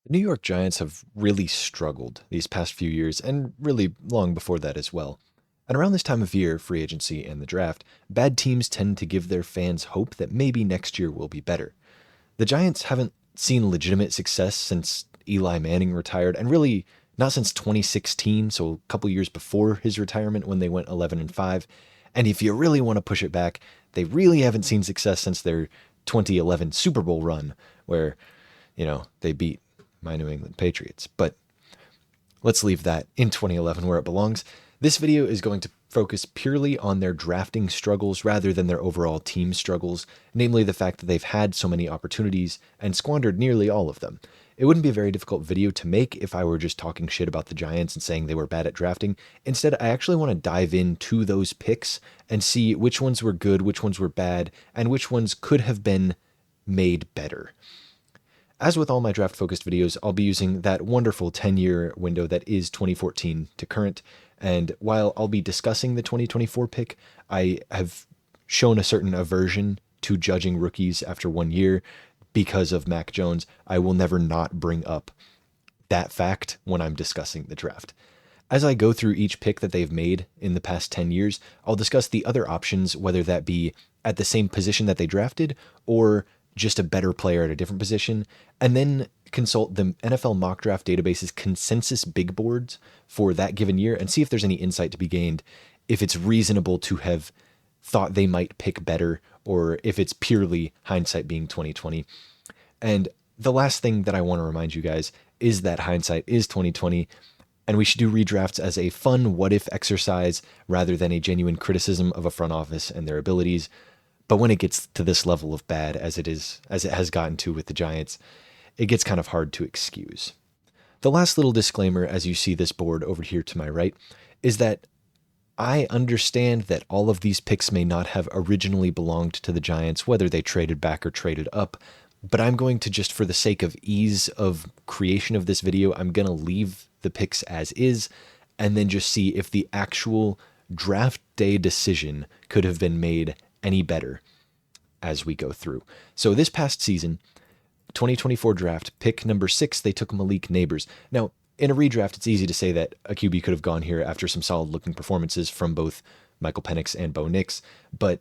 The New York Giants have really struggled these past few years, and really long before that as well. And around this time of year, free agency and the draft, bad teams tend to give their fans hope that maybe next year will be better. The Giants haven't seen legitimate success since Eli Manning retired, and really not since 2016, so a couple years before his retirement when they went 11 and 5. And if you really want to push it back, they really haven't seen success since their 2011 Super Bowl run, where they beat my New England Patriots. But let's leave that in 2011 where it belongs. This video is going to focus purely on their drafting struggles rather than their overall team struggles, namely the fact that they've had so many opportunities and squandered nearly all of them. It wouldn't be a very difficult video to make if I were just talking shit about the Giants and saying they were bad at drafting. Instead, I actually want to dive into those picks and see which ones were good, which ones were bad, and which ones could have been made better. As with all my draft focused videos, I'll be using that wonderful 10-year window that is 2014 to current. And while I'll be discussing the 2024 pick, I have shown a certain aversion to judging rookies after 1 year because of Mac Jones. I will never not bring up that fact when I'm discussing the draft. As I go through each pick that they've made in the past 10 years, I'll discuss the other options, whether that be at the same position that they drafted or just a better player at a different position, and then consult the NFL mock draft database's consensus big boards for that given year and see if there's any insight to be gained, if it's reasonable to have thought they might pick better, or if it's purely hindsight being 2020. And the last thing that I want to remind you guys is that hindsight is 2020, and we should do redrafts as a fun what if exercise rather than a genuine criticism of a front office and their abilities. But when it gets to this level of bad as it has gotten to with the Giants, it gets kind of hard to excuse. The last little disclaimer, as you see this board over here to my right, is that I understand that all of these picks may not have originally belonged to the Giants, whether they traded back or traded up, but I'm going to, just for the sake of ease of creation of this video, I'm going to leave the picks as is and then just see if the actual draft day decision could have been made any better as we go through. So this past season, 2024 draft, pick number 6, they took Malik Neighbors. Now, in a redraft, it's easy to say that a QB could have gone here after some solid-looking performances from both Michael Penix and Bo Nix, but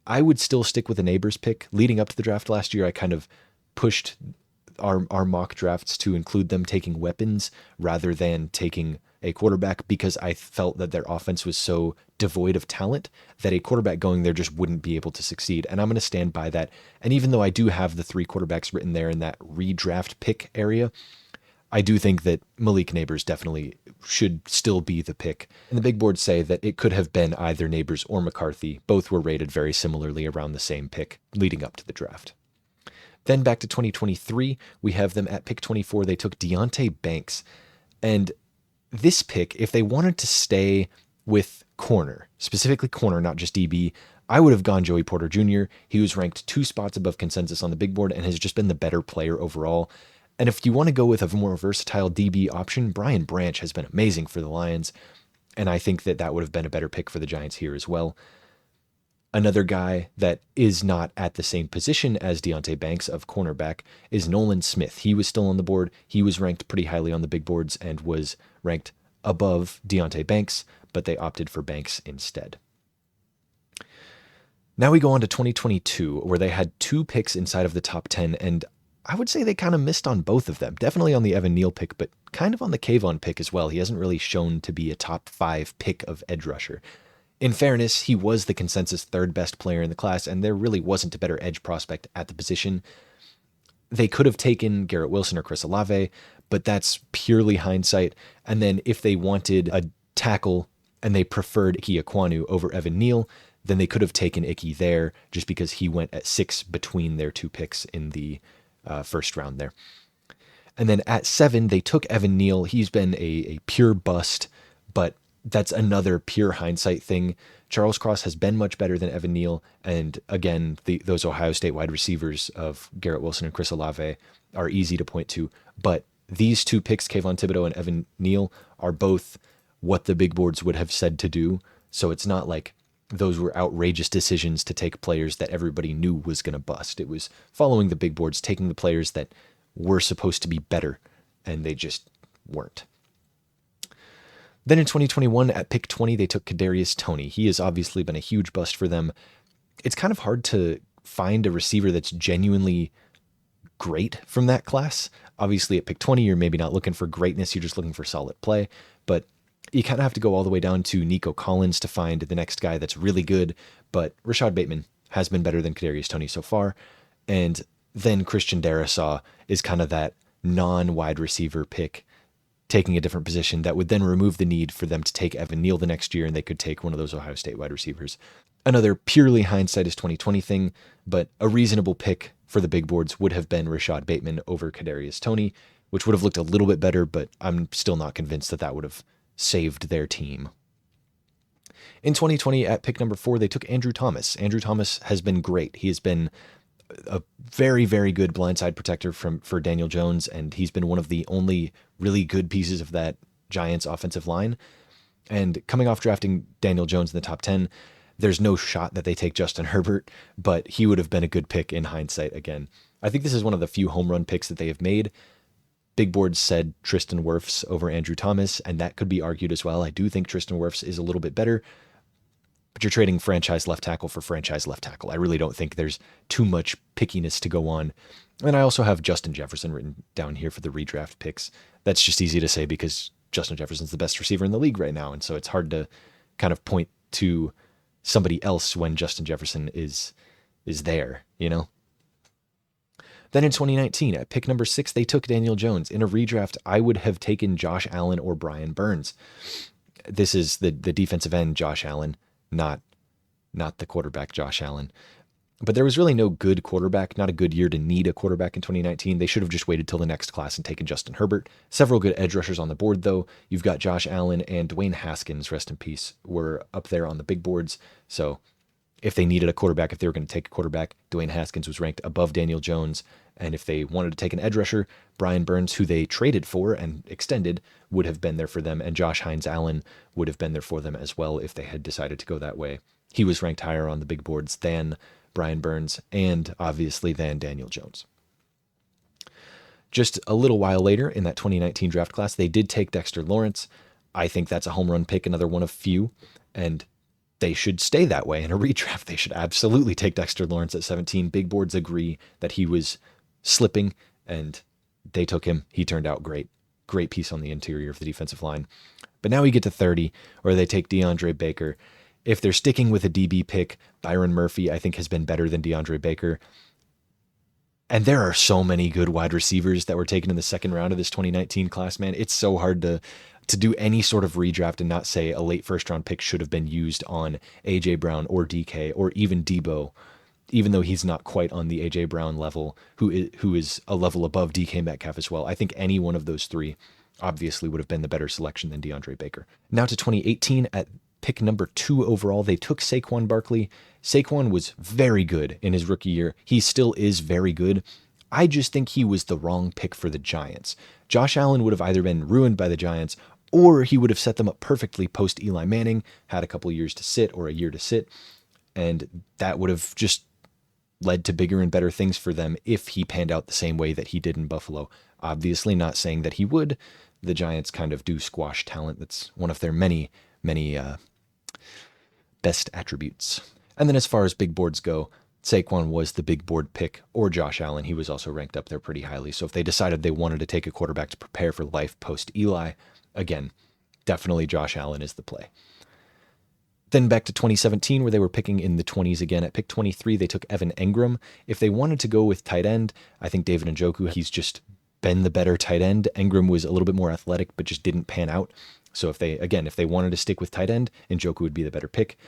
I would still stick with the Neighbors pick. Leading up to the draft last year, I kind of pushed our mock drafts to include them taking weapons rather than taking a quarterback, because I felt that their offense was so devoid of talent that a quarterback going there just wouldn't be able to succeed. And I'm going to stand by that. And even though I do have the 3 quarterbacks written there in that redraft pick area, I do think that Malik Neighbors definitely should still be the pick. And the big boards say that it could have been either Neighbors or McCarthy. Both were rated very similarly around the same pick leading up to the draft. Then back to 2023, we have them at pick 24. They took Deonte Banks. And this pick, if they wanted to stay with corner, specifically corner, not just DB, I would have gone Joey Porter Jr. He was ranked 2 spots above consensus on the big board and has just been the better player overall. And if you want to go with a more versatile DB option, Brian Branch has been amazing for the Lions, and I think that that would have been a better pick for the Giants here as well. Another guy that is not at the same position as Deonte Banks of cornerback is Nolan Smith. He was still on the board. He was ranked pretty highly on the big boards and was ranked above Deonte Banks, but they opted for Banks instead. Now we go on to 2022, where they had 2 picks inside of the top 10, and I would say they kind of missed on both of them. Definitely on the Evan Neal pick, but kind of on the Kayvon pick as well. He hasn't really shown to be a top 5 pick of edge rusher. In fairness, he was the consensus 3rd best player in the class, and there really wasn't a better edge prospect at the position. They could have taken Garrett Wilson or Chris Olave, but that's purely hindsight. And then if they wanted a tackle and they preferred Ike Ekwonu over Evan Neal, then they could have taken Icky there just because he went at 6 between their 2 picks in the first round there. And then at 7, they took Evan Neal. He's been a pure bust, but that's another pure hindsight thing. Charles Cross has been much better than Evan Neal. And again, those Ohio State wide receivers of Garrett Wilson and Chris Olave are easy to point to. But these 2 picks, Kayvon Thibodeaux and Evan Neal, are both what the big boards would have said to do. So it's not like those were outrageous decisions to take players that everybody knew was going to bust. It was following the big boards, taking the players that were supposed to be better, and they just weren't. Then in 2021, at pick 20, they took Kadarius Toney. He has obviously been a huge bust for them. It's kind of hard to find a receiver that's genuinely great from that class. Obviously, at pick 20, you're maybe not looking for greatness, you're just looking for solid play. But you kind of have to go all the way down to Nico Collins to find the next guy that's really good. But Rashad Bateman has been better than Kadarius Toney so far. And then Christian Darrisaw is kind of that non-wide receiver pick, taking a different position that would then remove the need for them to take Evan Neal the next year, and they could take one of those Ohio State wide receivers. Another purely hindsight is 2020 thing, but a reasonable pick for the big boards would have been Rashad Bateman over Kadarius Toney, which would have looked a little bit better, but I'm still not convinced that that would have saved their team. In 2020, at pick number 4, they took Andrew Thomas. Andrew Thomas has been great. He has been a very, very good blindside protector for Daniel Jones, and he's been one of the only really good pieces of that Giants offensive line. And coming off drafting Daniel Jones in the top 10, there's no shot that they take Justin Herbert, but he would have been a good pick in hindsight again. I think this is one of the few home run picks that they have made. Big Board said Tristan Wirfs over Andrew Thomas, and that could be argued as well. I do think Tristan Wirfs is a little bit better, but you're trading franchise left tackle for franchise left tackle. I really don't think there's too much pickiness to go on. And I also have Justin Jefferson written down here for the redraft picks. That's just easy to say because Justin Jefferson's the best receiver in the league right now, and so it's hard to kind of point to somebody else when Justin Jefferson is there, you know? Then in 2019, at pick number 6, they took Daniel Jones. In a redraft, I would have taken Josh Allen or Brian Burns. This is the defensive end, Josh Allen, not the quarterback, Josh Allen. But there was really no good quarterback, not a good year to need a quarterback in 2019. They should have just waited till the next class and taken Justin Herbert. Several good edge rushers on the board, though. You've got Josh Allen and Dwayne Haskins, rest in peace, were up there on the big boards. So if they needed a quarterback, if they were going to take a quarterback, Dwayne Haskins was ranked above Daniel Jones. And if they wanted to take an edge rusher, Brian Burns, who they traded for and extended, would have been there for them. And Josh Hines-Allen would have been there for them as well if they had decided to go that way. He was ranked higher on the big boards than Brian Burns and obviously than Daniel Jones. Just a little while later in that 2019 draft class, they did take Dexter Lawrence. I think that's a home run pick, another one of few. And they should stay that way in a redraft. They should absolutely take Dexter Lawrence at 17. Big boards agree that he was slipping, and they took him. He turned out great. Great piece on the interior of the defensive line. But now we get to 30, where they take DeAndre Baker. If they're sticking with a DB pick, Byron Murphy, I think, has been better than DeAndre Baker. And there are so many good wide receivers that were taken in the second round of this 2019 class, man. It's so hard to do any sort of redraft and not say a late first round pick should have been used on A.J. Brown or DK or even Debo, even though he's not quite on the A.J. Brown level, who is a level above DK Metcalf as well. I think any one of those three obviously would have been the better selection than DeAndre Baker. Now to 2018, at pick number 2 overall, they took Saquon Barkley. Saquon was very good in his rookie year. He still is very good. I just think he was the wrong pick for the Giants. Josh Allen would have either been ruined by the Giants, or he would have set them up perfectly post Eli Manning, had a couple years to sit or a year to sit, and that would have just led to bigger and better things for them if he panned out the same way that he did in Buffalo. Obviously not saying that he would. The Giants kind of do squash talent. That's one of their many best attributes. And then as far as big boards go, Saquon was the big board pick, or Josh Allen. He was also ranked up there pretty highly. So if they decided they wanted to take a quarterback to prepare for life post Eli, again, definitely Josh Allen is the play. Then back to 2017, where they were picking in the 20s again. At pick 23, they took Evan Engram. If they wanted to go with tight end, I think David Njoku, he's just been the better tight end. Engram was a little bit more athletic, but just didn't pan out. So if they wanted to stick with tight end, Njoku would be the better pick.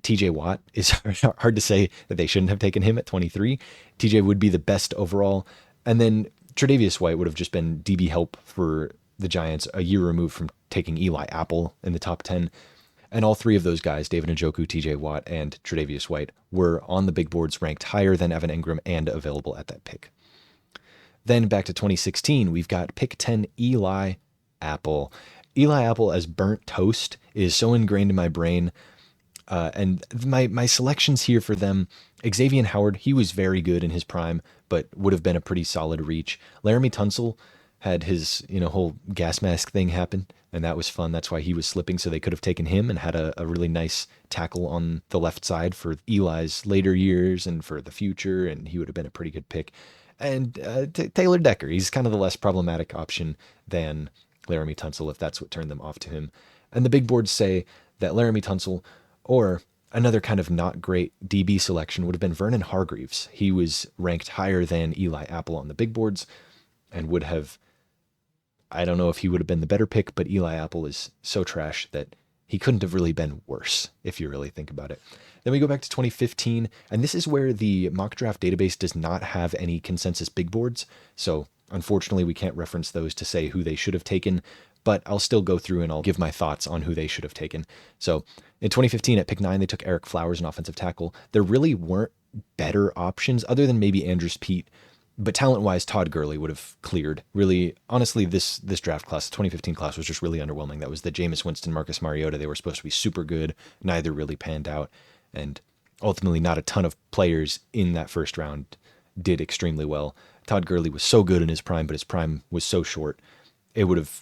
TJ Watt is hard to say that they shouldn't have taken him at 23. TJ would be the best overall. And then Tre'Davious White would have just been DB help for the Giants a year removed from taking Eli Apple in the top 10. And all three of those guys, David Njoku, TJ Watt, and Tre'Davious White, were on the big boards ranked higher than Evan Engram and available at that pick. Then back to 2016, we've got pick 10, Eli Apple. Eli Apple as burnt toast is so ingrained in my brain. And my selections here for them, Xavier Howard, he was very good in his prime, but would have been a pretty solid reach. Laramie Tunsil had his, whole gas mask thing happen, and that was fun. That's why he was slipping, so they could have taken him and had a really nice tackle on the left side for Eli's later years and for the future, and he would have been a pretty good pick. And Taylor Decker, he's kind of the less problematic option than Laramie Tunsil, if that's what turned them off to him. And the big boards say that Laramie Tunsil, or another kind of not great DB selection, would have been Vernon Hargreaves. He was ranked higher than Eli Apple on the big boards and would have, I don't know if he would have been the better pick, but Eli Apple is so trash that he couldn't have really been worse, if you really think about it. Then we go back to 2015, and this is where the mock draft database does not have any consensus big boards. So unfortunately, we can't reference those to say who they should have taken, but I'll still go through and I'll give my thoughts on who they should have taken. So in 2015 at pick 9, they took Eric Flowers, an offensive tackle. There really weren't better options other than maybe Andrews Pete. But talent-wise, Todd Gurley would have cleared. Really, honestly, this draft class, the 2015 class, was just really underwhelming. That was the Jameis Winston, Marcus Mariota. They were supposed to be super good. Neither really panned out. And ultimately, not a ton of players in that first round did extremely well. Todd Gurley was so good in his prime, but his prime was so short. It would have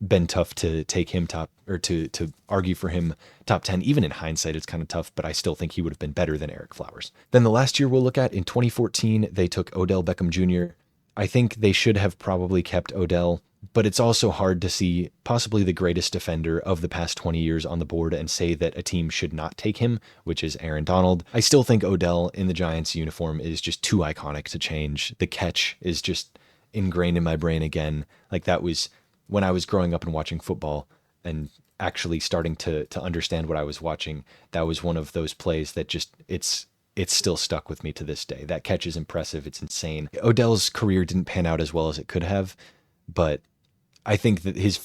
been tough to take him top, or to argue for him top 10. Even in hindsight, it's kind of tough, but I still think he would have been better than Eric Flowers. Then the last year we'll look at, in 2014, they took Odell Beckham Jr. I think they should have probably kept Odell, but it's also hard to see possibly the greatest defender of the past 20 years on the board and say that a team should not take him, which is Aaron Donald. I still think Odell in the Giants uniform is just too iconic to change. The catch is just ingrained in my brain again. Like, that was when I was growing up and watching football and actually starting to understand what I was watching. That was one of those plays that just, it's still stuck with me to this day. That catch is impressive. It's insane. Odell's career didn't pan out as well as it could have, but I think that his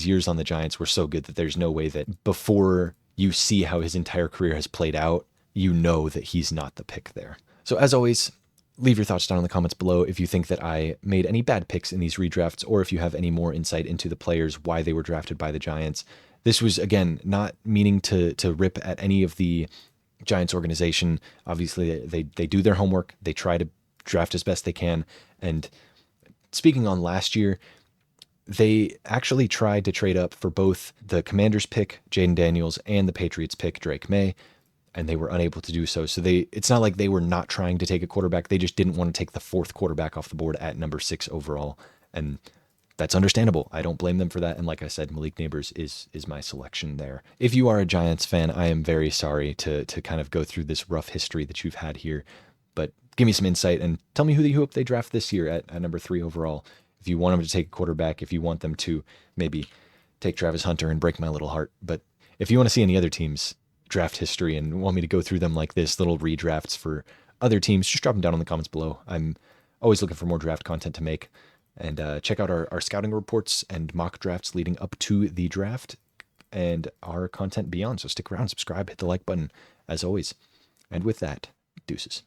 years on the Giants were so good that there's no way that before you see how his entire career has played out, you know that he's not the pick there. So as always, leave your thoughts down in the comments below if you think that I made any bad picks in these redrafts, or if you have any more insight into the players, why they were drafted by the Giants. This was, again, not meaning to rip at any of the Giants organization. Obviously, they do their homework. They try to draft as best they can. And speaking on last year, they actually tried to trade up for both the Commanders pick, Jaden Daniels, and the Patriots pick, Drake May, and they were unable to do so. So it's not like they were not trying to take a quarterback. They just didn't want to take the 4th quarterback off the board at number 6 overall. And that's understandable. I don't blame them for that. And like I said, Malik Neighbors is my selection there. If you are a Giants fan, I am very sorry to kind of go through this rough history that you've had here. But give me some insight and tell me who you hope they draft this year at number 3 overall. If you want them to take a quarterback, if you want them to maybe take Travis Hunter and break my little heart. But if you want to see any other teams' draft history and want me to go through them like this, little redrafts for other teams, just drop them down in the comments below. I'm always looking for more draft content to make. And check out our scouting reports and mock drafts leading up to the draft and our content beyond. So stick around, subscribe, hit the like button as always. And with that, deuces.